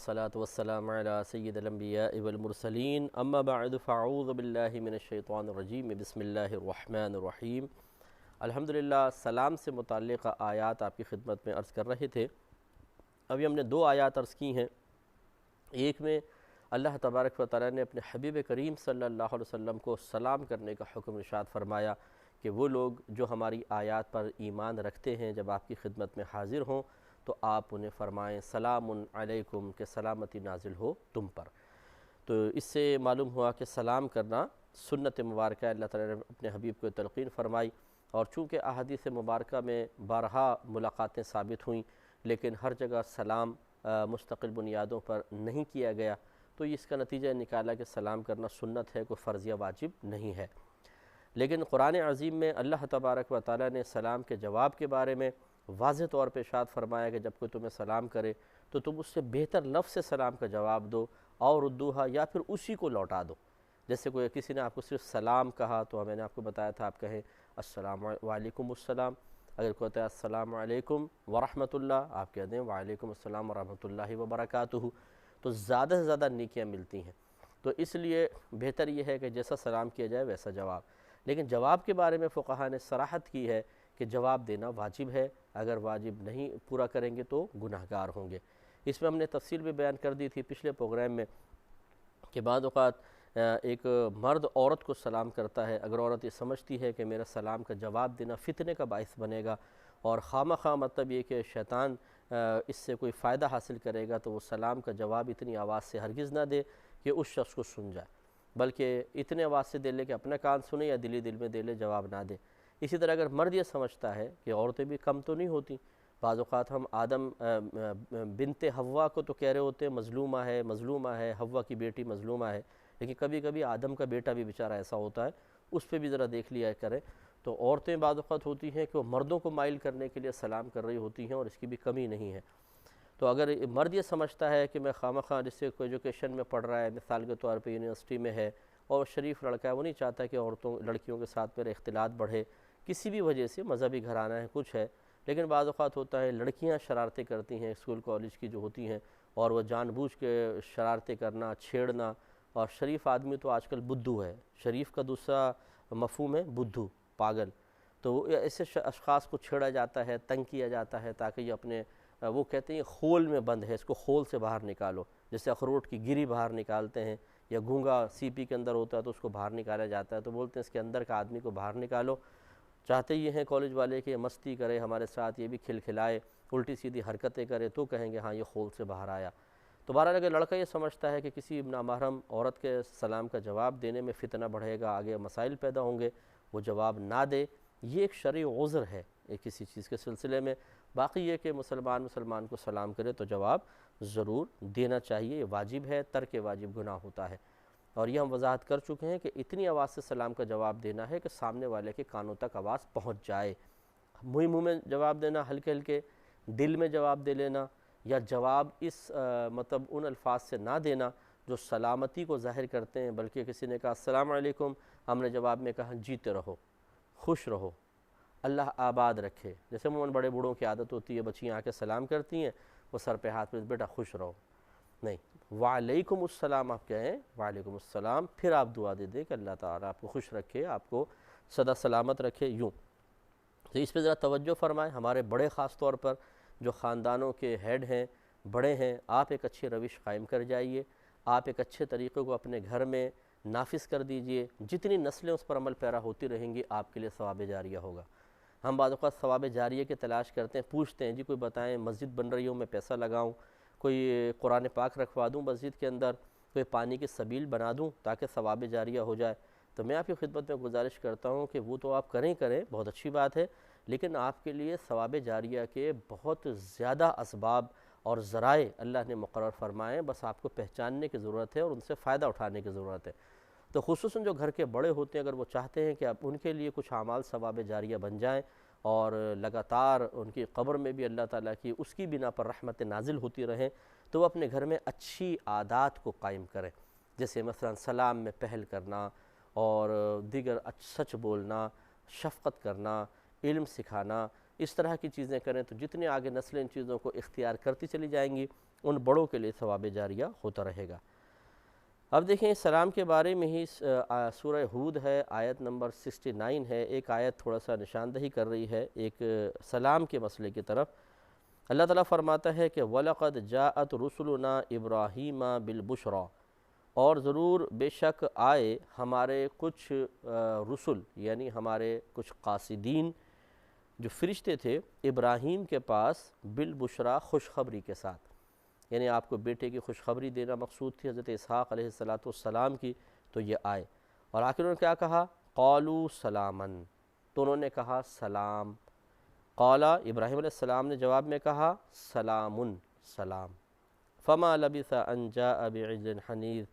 والصلاة والسلام على سید الانبیاء والمرسلین اما بعد فاعوذ باللہ من الشیطان الرجیم بسم اللہ الرحمن الرحیم۔ الحمدللہ سلام سے متعلق آیات آپ کی خدمت میں عرض کر رہے تھے۔ ابھی ہم نے دو آیات عرض کی ہیں۔ ایک میں اللہ تبارک و تعالیٰ نے اپنے حبیب کریم صلی اللہ علیہ وسلم کو سلام کرنے کا حکم ارشاد فرمایا کہ وہ لوگ جو ہماری آیات پر ایمان رکھتے ہیں جب آپ کی خدمت میں حاضر ہوں تو آپ انہیں فرمائیں سلام علیکم، کہ سلامتی نازل ہو تم پر۔ تو اس سے معلوم ہوا کہ سلام کرنا سنت مبارکہ اللہ تعالیٰ نے اپنے حبیب کو تلقین فرمائی، اور چونکہ احادیث مبارکہ میں بارہا ملاقاتیں ثابت ہوئیں لیکن ہر جگہ سلام مستقل بنیادوں پر نہیں کیا گیا، تو اس کا نتیجہ نکالا کہ سلام کرنا سنت ہے، کوئی فرض یا واجب نہیں ہے۔ لیکن قرآن عظیم میں اللہ تبارک و تعالیٰ نے سلام کے جواب کے بارے میں واضح طور پہ ارشاد فرمایا کہ جب کوئی تمہیں سلام کرے تو تم اس سے بہتر لفظ سے سلام کا جواب دو، اور ردوہا، یا پھر اسی کو لوٹا دو۔ جیسے کوئی کسی نے آپ کو صرف سلام کہا تو میں نے آپ کو بتایا تھا آپ کہیں السلام وعلیکم السلام۔ اگر کوئی کہتا ہے السلام علیکم ورحمۃ اللہ، آپ کہہ دیں وعلیکم السلام ورحمۃ اللہ وبرکاتہ، تو زیادہ سے زیادہ نیکیاں ملتی ہیں۔ تو اس لیے بہتر یہ ہے کہ جیسا سلام کیا جائے ویسا جواب۔ لیکن جواب کے بارے میں فقہاء نے صراحت کی ہے کہ جواب دینا واجب ہے، اگر واجب نہیں پورا کریں گے تو گناہگار ہوں گے۔ اس میں ہم نے تفصیل بھی بیان کر دی تھی پچھلے پروگرام میں کہ بعض اوقات ایک مرد عورت کو سلام کرتا ہے، اگر عورت یہ سمجھتی ہے کہ میرا سلام کا جواب دینا فتنے کا باعث بنے گا اور خواہ مطلب یہ کہ شیطان اس سے کوئی فائدہ حاصل کرے گا، تو وہ سلام کا جواب اتنی آواز سے ہرگز نہ دے کہ اس شخص کو سن جائے، بلکہ اتنے آواز سے دے لے کہ اپنا کان سنے یا دل میں دے لے، جواب نہ دے۔ اسی طرح اگر مرد یہ سمجھتا ہے کہ عورتیں بھی کم تو نہیں ہوتی، بعض اوقات ہم آدم بنت حوا کو تو کہہ رہے ہوتے ہیں مظلومہ ہے، حوا کی بیٹی مظلومہ ہے، لیکن کبھی کبھی آدم کا بیٹا بھی بیچارہ ایسا ہوتا ہے، اس پہ بھی ذرا دیکھ لیا کریں۔ تو عورتیں بعض اوقات ہوتی ہیں کہ وہ مردوں کو مائل کرنے کے لیے سلام کر رہی ہوتی ہیں، اور اس کی بھی کمی نہیں ہے۔ تو اگر مرد یہ سمجھتا ہے کہ میں خواہ جس سے کوئی ایجوکیشن میں پڑھ رہا ہے، مثال کے طور پہ یونیورسٹی میں ہے اور شریف لڑکا ہے، وہ نہیں چاہتا کہ لڑکیوں کے ساتھ میرا اختلاط بڑھے، کسی بھی وجہ سے مذہبی گھرانہ ہے کچھ ہے، لیکن بعض اوقات ہوتا ہے لڑکیاں شرارتیں کرتی ہیں اسکول کالج کی جو ہوتی ہیں، اور وہ جان بوجھ کے شرارتیں کرنا، چھیڑنا، اور شریف آدمی تو آج کل بدھو ہے، شریف کا دوسرا مفہوم ہے بدھو، پاگل۔ تو ایسے اشخاص کو چھیڑا جاتا ہے، تنگ کیا جاتا ہے تاکہ یہ اپنے وہ کہتے ہیں خول میں بند ہے، اس کو خول سے باہر نکالو، جیسے اخروٹ کی گری باہر نکالتے ہیں، یا گونگا سی پی کے اندر ہوتا ہے تو اس کو باہر نکالا جاتا ہے، تو بولتے ہیں اس کے اندر کا آدمی کو باہر نکالو۔ چاہتے یہ ہیں کالج والے کہ یہ مستی کرے ہمارے ساتھ، یہ بھی کھلکھلائے، الٹی سیدھی حرکتیں کرے، تو کہیں گے ہاں یہ خول سے باہر آیا۔ تو بہرحال اگر لڑکا یہ سمجھتا ہے کہ کسی نامحرم عورت کے سلام کا جواب دینے میں فتنہ بڑھے گا، آگے مسائل پیدا ہوں گے، وہ جواب نہ دے، یہ ایک شرعی عذر ہے کسی چیز کے سلسلے میں۔ باقی یہ کہ مسلمان کو سلام کرے تو جواب ضرور دینا چاہیے، یہ واجب ہے، ترک واجب گناہ ہوتا ہے۔ اور یہ ہم وضاحت کر چکے ہیں کہ اتنی آواز سے سلام کا جواب دینا ہے کہ سامنے والے کے کانوں تک آواز پہنچ جائے۔ منہ میں جواب دینا، ہلکے ہلکے دل میں جواب دے لینا، یا جواب اس مطلب ان الفاظ سے نہ دینا جو سلامتی کو ظاہر کرتے ہیں، بلکہ کسی نے کہا السلام علیکم، ہم نے جواب میں کہا جیتے رہو، خوش رہو، اللہ آباد رکھے۔ جیسے عموماً بڑے بوڑھوں کی عادت ہوتی ہے، بچیاں آ کے سلام کرتی ہیں، وہ سر پہ ہاتھ میں بیٹا خوش رہو، نہیں، وعلیکم السلام آپ کہیں، وعلیکم السلام، پھر آپ دعا دے دیں کہ اللہ تعالیٰ آپ کو خوش رکھے، آپ کو سدا سلامت رکھے، یوں۔ تو اس پہ ذرا توجہ فرمائیں، ہمارے بڑے خاص طور پر جو خاندانوں کے ہیڈ ہیں، بڑے ہیں، آپ ایک اچھی روش قائم کر جائیے، آپ ایک اچھے طریقے کو اپنے گھر میں نافذ کر دیجئے، جتنی نسلیں اس پر عمل پیرا ہوتی رہیں گی آپ کے لیے ثواب جاریہ ہوگا۔ ہم بعض اوقات ثواب جاریہ کی تلاش کرتے ہیں، پوچھتے ہیں جی کوئی بتائیں مسجد بن رہی ہو میں پیسہ لگاؤں، کوئی قرآن پاک رکھوا دوں مسجد کے اندر، کوئی پانی کی سبیل بنا دوں تاکہ ثواب جاریہ ہو جائے۔ تو میں آپ کی خدمت میں گزارش کرتا ہوں کہ وہ تو آپ کریں بہت اچھی بات ہے، لیکن آپ کے لیے ثواب جاریہ کے بہت زیادہ اسباب اور ذرائع اللہ نے مقرر فرمائے، بس آپ کو پہچاننے کی ضرورت ہے اور ان سے فائدہ اٹھانے کی ضرورت ہے۔ تو خصوصاً جو گھر کے بڑے ہوتے ہیں، اگر وہ چاہتے ہیں کہ اب ان کے لیے کچھ اعمال ثواب جاریہ بن جائیں اور لگاتار ان کی قبر میں بھی اللہ تعالیٰ کی اس کی بنا پر رحمت نازل ہوتی رہیں، تو وہ اپنے گھر میں اچھی عادات کو قائم کریں، جیسے مثلا سلام میں پہل کرنا اور دیگر سچ بولنا، شفقت کرنا، علم سکھانا، اس طرح کی چیزیں کریں، تو جتنے آگے نسلیں ان چیزوں کو اختیار کرتی چلی جائیں گی، ان بڑوں کے لیے ثواب جاریہ ہوتا رہے گا۔ اب دیکھیں سلام کے بارے میں ہی سورہ ہود ہے، آیت نمبر 69 ہے، ایک آیت تھوڑا سا نشاندہی کر رہی ہے ایک سلام کے مسئلے کی طرف۔ اللہ تعالیٰ فرماتا ہے کہ وَلَقَدْ جَاءَتْ رُسُلُنَا إِبْرَاهِيمَ بِالْبُشْرَى، اور ضرور بے شک آئے ہمارے کچھ رسل، یعنی ہمارے کچھ قاصدین جو فرشتے تھے ابراہیم کے پاس، بالبشرا خوشخبری کے ساتھ، یعنی آپ کو بیٹے کی خوشخبری دینا مقصود تھی حضرت اسحاق علیہ السلام کی، تو یہ آئے اور آخر انہوں نے کیا کہا؟ قالوا سلامن، تو انہوں نے کہا سلام۔ قالا، ابراہیم علیہ السلام نے جواب میں کہا سلامن، سلام۔ فما لبث ان جاء بعجل حنیذ،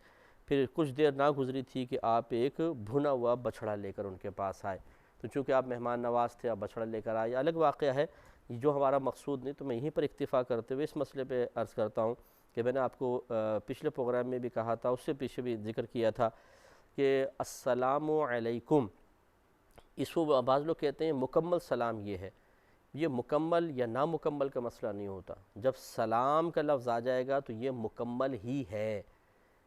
پھر کچھ دیر نہ گزری تھی کہ آپ ایک بھنا ہوا بچھڑا لے کر ان کے پاس آئے۔ تو چونکہ آپ مہمان نواز تھے، آپ بچھڑا لے کر آئے، یہ الگ واقعہ ہے، جو ہمارا مقصود نہیں، تو میں یہیں پر اکتفا کرتے ہوئے اس مسئلے پہ عرض کرتا ہوں کہ میں نے آپ کو پچھلے پروگرام میں بھی کہا تھا، اس سے پیچھے بھی ذکر کیا تھا کہ السلام علیکم، اس کو بعض لوگ کہتے ہیں مکمل سلام یہ ہے، یہ مکمل یا نامکمل کا مسئلہ نہیں ہوتا، جب سلام کا لفظ آ جائے گا تو یہ مکمل ہی ہے،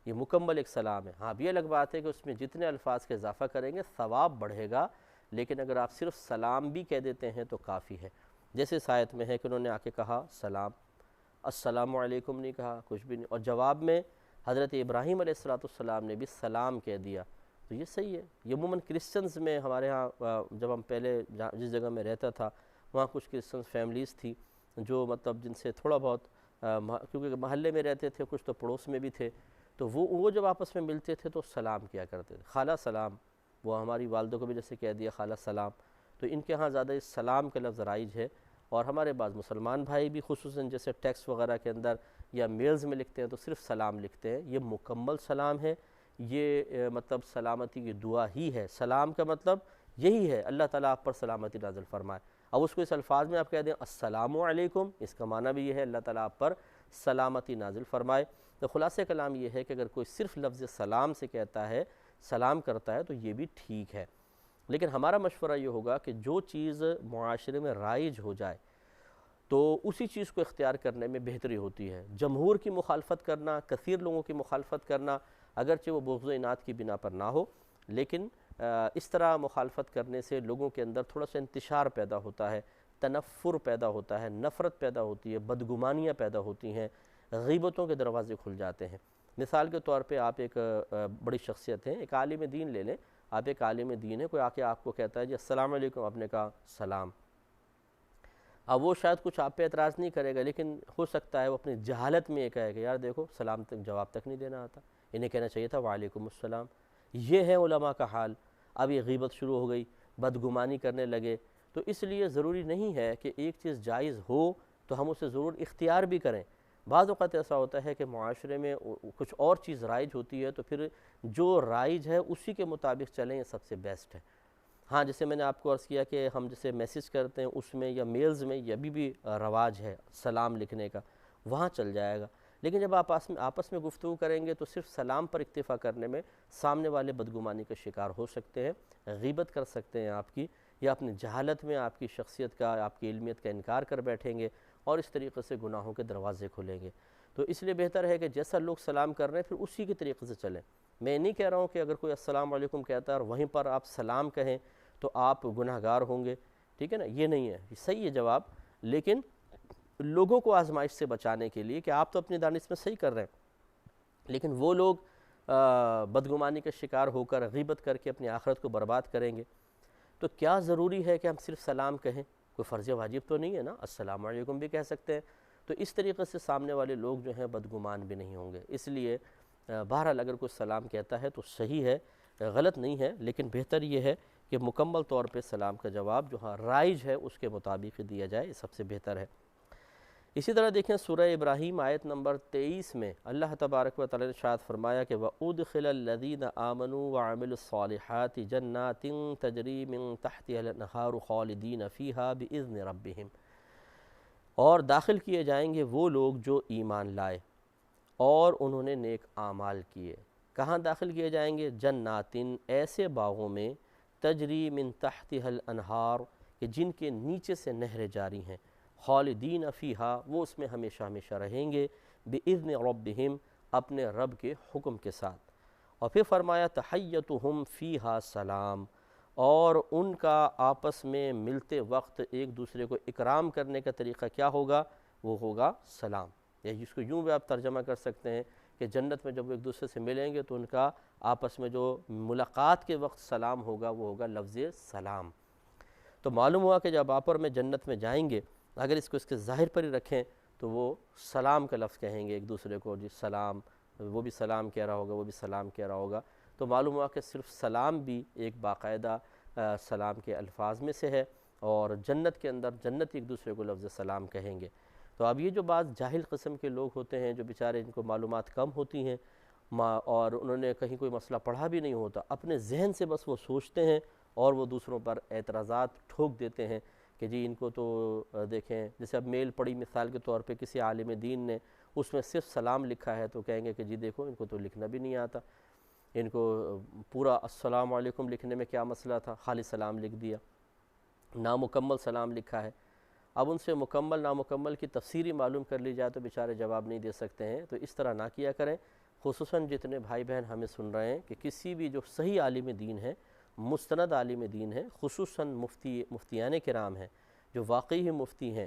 یہ مکمل ایک سلام ہے۔ ہاں بھی الگ بات ہے کہ اس میں جتنے الفاظ کا اضافہ کریں گے ثواب بڑھے گا، لیکن اگر آپ صرف سلام بھی کہہ دیتے ہیں تو کافی ہے۔ جیسے اس آیت میں ہے کہ انہوں نے آ کے کہا سلام، السلام علیکم نہیں کہا، کچھ بھی نہیں، اور جواب میں حضرت ابراہیم علیہ السلام نے بھی سلام کہہ دیا، تو یہ صحیح ہے۔ یہ عموماً کرسچنز میں ہمارے ہاں جب ہم پہلے جس جگہ میں رہتا تھا وہاں کچھ کرسچن فیملیز تھی جو مطلب جن سے تھوڑا بہت کیونکہ محلے میں رہتے تھے، کچھ تو پڑوس میں بھی تھے، تو وہ جب آپس میں ملتے تھے تو سلام کیا کرتے تھے، خالہ سلام، وہ ہماری والدہ کو بھی جیسے کہہ دیا خالہ سلام، تو ان کے ہاں زیادہ اس سلام کا لفظ رائج ہے۔ اور ہمارے بعض مسلمان بھائی بھی خصوصاً جیسے ٹیکسٹ وغیرہ کے اندر یا میلز میں لکھتے ہیں تو صرف سلام لکھتے ہیں، یہ مکمل سلام ہے، یہ مطلب سلامتی کی دعا ہی ہے۔ سلام کا مطلب یہی ہے اللہ تعالیٰ آپ پر سلامتی نازل فرمائے۔ اب اس کو اس الفاظ میں آپ کہہ دیں السلام علیکم، اس کا معنی بھی یہ ہے اللہ تعالیٰ آپ پر سلامتی نازل فرمائے۔ تو خلاصہ کلام یہ ہے کہ اگر کوئی صرف لفظ سلام سے کہتا ہے، سلام کرتا ہے، تو یہ بھی ٹھیک ہے، لیکن ہمارا مشورہ یہ ہوگا کہ جو چیز معاشرے میں رائج ہو جائے تو اسی چیز کو اختیار کرنے میں بہتری ہوتی ہے۔ جمہور کی مخالفت کرنا، کثیر لوگوں کی مخالفت کرنا، اگرچہ وہ بغض و عناد کی بنا پر نہ ہو، لیکن اس طرح مخالفت کرنے سے لوگوں کے اندر تھوڑا سا انتشار پیدا ہوتا ہے، تنفر پیدا ہوتا ہے، نفرت پیدا ہوتی ہے، بدگمانیاں پیدا ہوتی ہیں، غیبتوں کے دروازے کھل جاتے ہیں۔ مثال کے طور پہ آپ ایک بڑی شخصیت ہیں، ایک عالم دین لے لیں، آپ ایک عالم دین ہے، کوئی آ کے آپ کو کہتا ہے جی السلام علیکم، آپ نے کہا سلام، اب وہ شاید کچھ آپ پہ اعتراض نہیں کرے گا، لیکن ہو سکتا ہے وہ اپنی جہالت میں یہ کہے کہ یار دیکھو سلام تک جواب تک نہیں دینا آتا، انہیں کہنا چاہیے تھا وعلیکم السلام۔ یہ ہے علماء کا حال۔ اب یہ غیبت شروع ہو گئی، بدگمانی کرنے لگے، تو اس لیے ضروری نہیں ہے کہ ایک چیز جائز ہو تو ہم اسے ضرور اختیار بھی کریں۔ بعض اوقات ایسا ہوتا ہے کہ معاشرے میں کچھ اور چیز رائج ہوتی ہے تو پھر جو رائج ہے اسی کے مطابق چلیں، یہ سب سے بیسٹ ہے۔ ہاں جیسے میں نے آپ کو عرض کیا کہ ہم جیسے میسیج کرتے ہیں اس میں یا میلز میں یہ بھی رواج ہے سلام لکھنے کا، وہاں چل جائے گا، لیکن جب آپ آپس میں گفتگو کریں گے تو صرف سلام پر اکتفا کرنے میں سامنے والے بدگمانی کا شکار ہو سکتے ہیں، غیبت کر سکتے ہیں آپ کی، یا اپنی جہالت میں آپ کی شخصیت کا، آپ کی علمیت کا انکار کر بیٹھیں گے اور اس طریقے سے گناہوں کے دروازے کھلیں گے۔ تو اس لیے بہتر ہے کہ جیسا لوگ سلام کر رہے ہیں پھر اسی کے طریقے سے چلیں۔ میں نہیں کہہ رہا ہوں کہ اگر کوئی السلام علیکم کہتا ہے اور وہیں پر آپ سلام کہیں تو آپ گناہ گار ہوں گے، ٹھیک ہے نا، یہ نہیں ہے، صحیح ہے جواب، لیکن لوگوں کو آزمائش سے بچانے کے لیے کہ آپ تو اپنی دانش میں صحیح کر رہے ہیں، لیکن وہ لوگ بدگمانی کا شکار ہو کر غیبت کر کے اپنی آخرت کو برباد کریں گے، تو کیا ضروری ہے کہ ہم صرف سلام کہیں؟ کوئی فرض واجب تو نہیں ہے نا، السلام علیکم بھی کہہ سکتے ہیں، تو اس طریقے سے سامنے والے لوگ جو ہیں بدگمان بھی نہیں ہوں گے۔ اس لیے بہرحال اگر کوئی سلام کہتا ہے تو صحیح ہے، غلط نہیں ہے، لیکن بہتر یہ ہے کہ مکمل طور پہ سلام کا جواب جو ہاں رائج ہے اس کے مطابق دیا جائے، یہ سب سے بہتر ہے۔ اسی طرح دیکھیں سورہ ابراہیم آیت نمبر 23 میں اللہ تبارک و تعالی نے ارشاد فرمایا کہ وَأُدْخِلَ الَّذِينَ آمَنُوا وَعَمِلُوا الصَّالِحَاتِ جَنَّاتٍ تَجْرِي مِن تَحْتِهَا الْأَنْهَارُ خَالِدِينَ فِيهَا بِإِذْنِ رَبِّهِمْ، اور داخل کیے جائیں گے وہ لوگ جو ایمان لائے اور انہوں نے نیک اعمال کیے۔ کہاں داخل کیے جائیں گے؟ جناتن، ایسے باغوں میں، تجری من تحتها الانہار، کہ جن کے نیچے سے نہریں جاری ہیں، خالدین فیہا، وہ اس میں ہمیشہ ہمیشہ رہیں گے، بِإِذْنِ رَبِّهِمْ، اپنے رب کے حکم کے ساتھ۔ اور پھر فرمایا تحیتہم فیہا سلام، اور ان کا آپس میں ملتے وقت ایک دوسرے کو اکرام کرنے کا طریقہ کیا ہوگا؟ وہ ہوگا سلام۔ یا جس کو یوں بھی آپ ترجمہ کر سکتے ہیں کہ جنت میں جب وہ ایک دوسرے سے ملیں گے تو ان کا آپس میں جو ملاقات کے وقت سلام ہوگا وہ ہوگا لفظ سلام۔ تو معلوم ہوا کہ جب آپر میں جنت میں جائیں گے، اگر اس کو اس کے ظاہر پر ہی رکھیں تو وہ سلام کا لفظ کہیں گے ایک دوسرے کو، جی سلام، وہ بھی سلام کہہ رہا ہوگا، وہ بھی سلام کہہ رہا ہوگا۔ تو معلوم ہوا کہ صرف سلام بھی ایک باقاعدہ سلام کے الفاظ میں سے ہے، اور جنت کے اندر جنت ایک دوسرے کو لفظ سلام کہیں گے۔ تو اب یہ جو بعض جاہل قسم کے لوگ ہوتے ہیں جو بیچارے ان کو معلومات کم ہوتی ہیں اور انہوں نے کہیں کوئی مسئلہ پڑھا بھی نہیں ہوتا، اپنے ذہن سے بس وہ سوچتے ہیں اور وہ دوسروں پر اعتراضات ٹھوک دیتے ہیں کہ جی ان کو تو دیکھیں، جیسے اب میل پڑی مثال کے طور پہ کسی عالم دین نے، اس میں صرف سلام لکھا ہے تو کہیں گے کہ جی دیکھو ان کو تو لکھنا بھی نہیں آتا، ان کو پورا السلام علیکم لکھنے میں کیا مسئلہ تھا، خالی سلام لکھ دیا، نامکمل سلام لکھا ہے۔ اب ان سے مکمل نامکمل کی تفسیری معلوم کر لی جائے تو بیچارے جواب نہیں دے سکتے ہیں۔ تو اس طرح نہ کیا کریں، خصوصاً جتنے بھائی بہن ہمیں سن رہے ہیں کہ کسی بھی جو صحیح عالم دین ہے، مستند عالم دین ہے، خصوصاً مفتیان کرام ہیں جو واقعی ہی مفتی ہیں،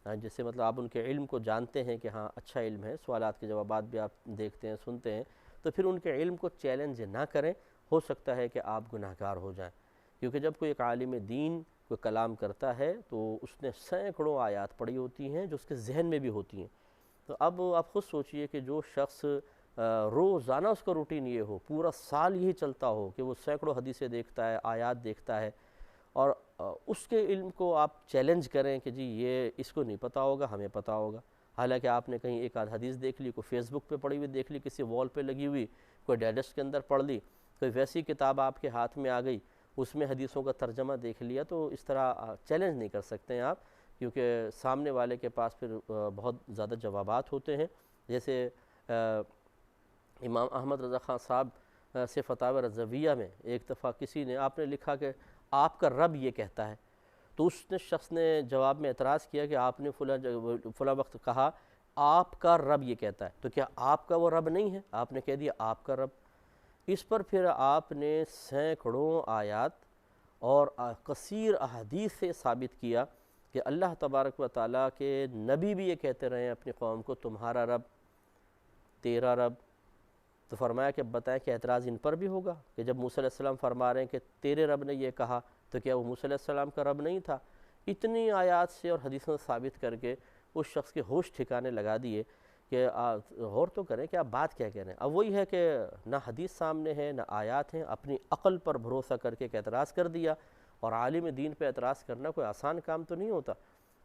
جیسے مطلب آپ ان کے علم کو جانتے ہیں کہ ہاں اچھا علم ہے، سوالات کے جوابات بھی آپ دیکھتے ہیں سنتے ہیں، تو پھر ان کے علم کو چیلنج نہ کریں، ہو سکتا ہے کہ آپ گناہگار ہو جائیں، کیونکہ جب کوئی ایک عالم دین کوئی کلام کرتا ہے تو اس نے سینکڑوں آیات پڑھی ہوتی ہیں جو اس کے ذہن میں بھی ہوتی ہیں۔ تو اب آپ خود سوچئے کہ جو شخص روزانہ اس کا روٹین یہ ہو، پورا سال یہی چلتا ہو کہ وہ سینکڑوں حدیثیں دیکھتا ہے، آیات دیکھتا ہے، اور اس کے علم کو آپ چیلنج کریں کہ جی یہ اس کو نہیں پتہ ہوگا، ہمیں پتہ ہوگا، حالانکہ آپ نے کہیں ایک آدھ حدیث دیکھ لی، کوئی فیس بک پہ پڑھی ہوئی دیکھ لی، کسی وال پہ لگی ہوئی، کوئی ڈیسک کے اندر پڑھ لی، کوئی ویسی کتاب آپ کے ہاتھ میں آ گئی، اس میں حدیثوں کا ترجمہ دیکھ لیا، تو اس طرح چیلنج نہیں کر سکتے ہیں آپ، کیونکہ سامنے والے کے پاس پھر بہت زیادہ جوابات ہوتے ہیں۔ جیسے امام احمد رضا خان صاحب سے فتاوی رضویہ میں ایک دفعہ کسی نے، آپ نے لکھا کہ آپ کا رب یہ کہتا ہے، تو اس نے شخص نے جواب میں اعتراض کیا کہ آپ نے فلاں وقت کہا آپ کا رب یہ کہتا ہے، تو کیا آپ کا وہ رب نہیں ہے؟ آپ نے کہہ دیا آپ کا رب۔ اس پر پھر آپ نے سینکڑوں آیات اور کثیر احادیث سے ثابت کیا کہ اللہ تبارک و تعالیٰ کے نبی بھی یہ کہتے رہے ہیں اپنی قوم کو تمہارا رب، تیرا رب۔ تو فرمایا کہ بتائیں کہ اعتراض ان پر بھی ہوگا کہ جب موسیٰ علیہ السلام فرما رہے ہیں کہ تیرے رب نے یہ کہا، تو کیا وہ موسیٰ علیہ السلام کا رب نہیں تھا؟ اتنی آیات سے اور حدیثوں سے ثابت کر کے اس شخص کے ہوش ٹھکانے لگا دیے کہ غور تو کریں کہ آپ بات کیا کہہ رہے ہیں۔ اب وہی ہے کہ نہ حدیث سامنے ہے نہ آیات ہیں، اپنی عقل پر بھروسہ کر کے ایک اعتراض کر دیا، اور عالم دین پہ اعتراض کرنا کوئی آسان کام تو نہیں ہوتا،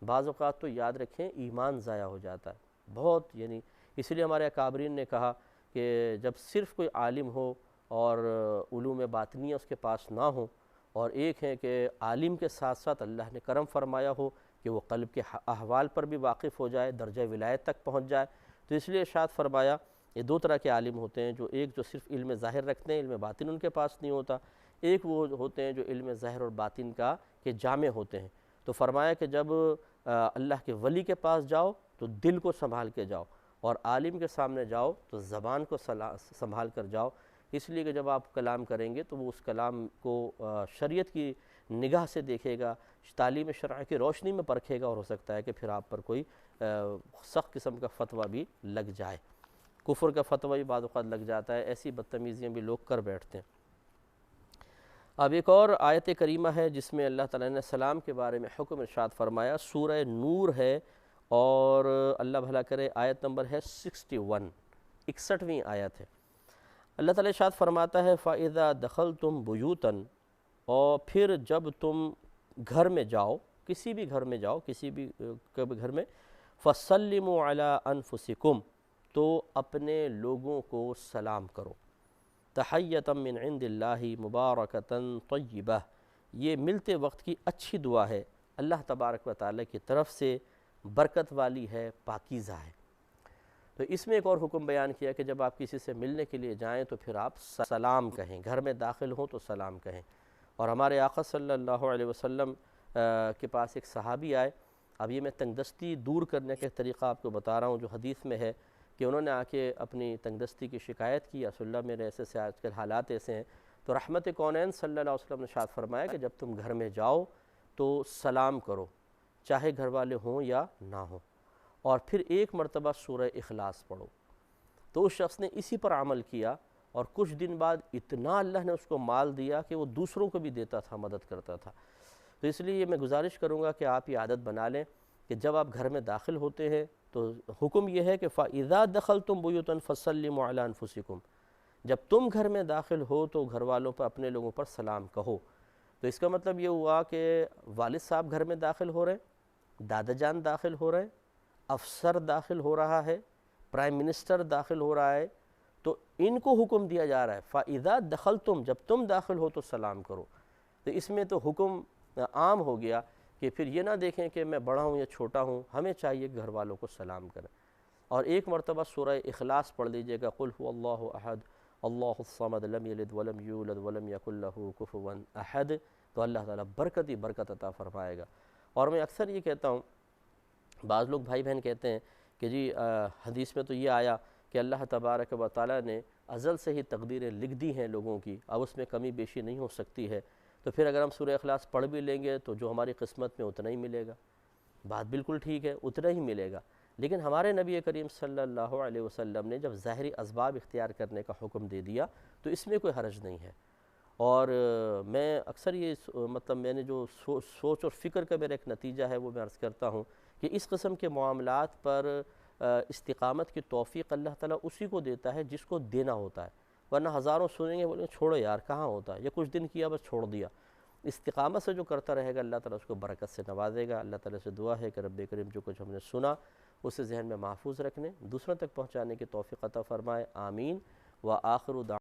بعض اوقات تو یاد رکھیں ایمان ضائع ہو جاتا ہے بہت، یعنی اس لیے ہمارے اکابرین نے کہا کہ جب صرف کوئی عالم ہو اور علوم باطنیہ اس کے پاس نہ ہو، اور ایک ہے کہ عالم کے ساتھ ساتھ اللہ نے کرم فرمایا ہو کہ وہ قلب کے احوال پر بھی واقف ہو جائے، درجہ ولایت تک پہنچ جائے، تو اس لیے ارشاد فرمایا یہ دو طرح کے عالم ہوتے ہیں، جو ایک جو صرف علم ظاہر رکھتے ہیں، علم باطن ان کے پاس نہیں ہوتا، ایک وہ ہوتے ہیں جو علم ظاہر اور باطن کا کہ جامع ہوتے ہیں۔ تو فرمایا کہ جب اللہ کے ولی کے پاس جاؤ تو دل کو سنبھال کے جاؤ، اور عالم کے سامنے جاؤ تو زبان کو سنبھال کر جاؤ، اس لیے کہ جب آپ کلام کریں گے تو وہ اس کلام کو شریعت کی نگاہ سے دیکھے گا، تعلیم شرع کی روشنی میں پرکھے گا، اور ہو سکتا ہے کہ پھر آپ پر کوئی سخت قسم کا فتویٰ بھی لگ جائے، کفر کا فتویٰ بھی بعض اوقات لگ جاتا ہے، ایسی بدتمیزیاں بھی لوگ کر بیٹھتے ہیں۔ اب ایک اور آیت کریمہ ہے جس میں اللہ تعالیٰ نے سلام کے بارے میں حکم ارشاد فرمایا، سورہ نور ہے، اور اللہ بھلا کرے آیت نمبر ہے 61، 61ویں آیت ہے۔ اللہ تعالیٰ ارشاد فرماتا ہے فَإِذَا دَخَلْتُمْ بُيُوتًا، اور پھر جب تم گھر میں جاؤ، کسی بھی گھر میں جاؤ، کسی بھی گھر میں، فَسَلِّمُوا عَلَىٰ أَنفُسِكُمْ، تو اپنے لوگوں کو سلام کرو، تحیۃ من عند اللہ مبارکۃ طیبہ، یہ ملتے وقت کی اچھی دعا ہے، اللہ تبارک و تعالیٰ کی طرف سے، برکت والی ہے، پاکیزہ ہے۔ تو اس میں ایک اور حکم بیان کیا کہ جب آپ کسی سے ملنے کے لیے جائیں تو پھر آپ سلام کہیں، گھر میں داخل ہوں تو سلام کہیں۔ اور ہمارے آقا صلی اللہ علیہ وسلم کے پاس ایک صحابی آئے، اب یہ میں تنگ دستی دور کرنے کے طریقہ آپ کو بتا رہا ہوں جو حدیث میں ہے کہ انہوں نے آ کے اپنی تنگ دستی کی شکایت کی، یا اللہ میرے ایسے سے آج کل حالات ایسے ہیں، تو رحمت کونین صلی اللہ علیہ وسلم نے ارشاد فرمایا کہ جب تم گھر میں جاؤ تو سلام کرو، چاہے گھر والے ہوں یا نہ ہوں، اور پھر ایک مرتبہ سورہ اخلاص پڑھو۔ تو اس شخص نے اسی پر عمل کیا، اور کچھ دن بعد اتنا اللہ نے اس کو مال دیا کہ وہ دوسروں کو بھی دیتا تھا، مدد کرتا تھا۔ تو اس لیے میں گزارش کروں گا کہ آپ یہ عادت بنا لیں کہ جب آپ گھر میں داخل ہوتے ہیں تو حکم یہ ہے کہ فَإِذَا دَخَلْتُمْ بُيُوتًا فَسَلِّمُوا عَلَىٰ أَنفُسِكُمْ، جب تم گھر میں داخل ہو تو گھر والوں پر، اپنے لوگوں پر سلام کہو۔ تو اس کا مطلب یہ ہوا کہ والد صاحب گھر میں داخل ہو رہے ہیں، دادا جان داخل ہو رہے ہیں، افسر داخل ہو رہا ہے، پرائم منسٹر داخل ہو رہا ہے، تو ان کو حکم دیا جا رہا ہے فَإِذَا دَخَلْتُمْ، جب تم داخل ہو تو سلام کرو۔ تو اس میں تو حکم عام ہو گیا کہ پھر یہ نہ دیکھیں کہ میں بڑا ہوں یا چھوٹا ہوں، ہمیں چاہیے کہ گھر والوں کو سلام کریں۔ اور ایک مرتبہ سورہ اخلاص پڑھ لیجئے گا، قُلْ هُوَ اللَّهُ أَحَدٌ اللَّهُ الصَّمَدُ لَمْ يَلِدْ وَلَمْ يُولَدْ وَلَمْ يَكُنْ لَهُ كُفُوًا أَحَدٌ، تو اللہ تعالیٰ برکت ہی برکت عطا فرمائے گا۔ اور میں اکثر یہ کہتا ہوں، بعض لوگ بھائی بہن کہتے ہیں کہ جی حدیث میں تو یہ آیا کہ اللہ تبارک و تعالیٰ نے ازل سے ہی تقدیریں لکھ دی ہیں لوگوں کی، اب اس میں کمی بیشی نہیں ہو سکتی ہے، تو پھر اگر ہم سورہ اخلاص پڑھ بھی لیں گے تو جو ہماری قسمت میں اتنا ہی ملے گا۔ بات بالکل ٹھیک ہے، اتنا ہی ملے گا، لیکن ہمارے نبی کریم صلی اللہ علیہ وسلم نے جب ظاہری اسباب اختیار کرنے کا حکم دے دیا تو اس میں کوئی حرج نہیں ہے۔ اور میں اکثر یہ مطلب میں نے جو سوچ اور فکر کا میرا ایک نتیجہ ہے وہ میں عرض کرتا ہوں کہ اس قسم کے معاملات پر استقامت کی توفیق اللہ تعالیٰ اسی کو دیتا ہے جس کو دینا ہوتا ہے، ورنہ ہزاروں سنیں گے بولیں گے چھوڑو یار کہاں ہوتا ہے، یہ کچھ دن کیا بس چھوڑ دیا۔ استقامت سے جو کرتا رہے گا اللہ تعالیٰ اس کو برکت سے نوازے گا۔ اللہ تعالیٰ سے دعا ہے کہ رب کریم جو کچھ ہم نے سنا اسے ذہن میں محفوظ رکھنے، دوسروں تک پہنچانے کی توفیق عطا فرمائے، آمین۔ وآخر دعوانا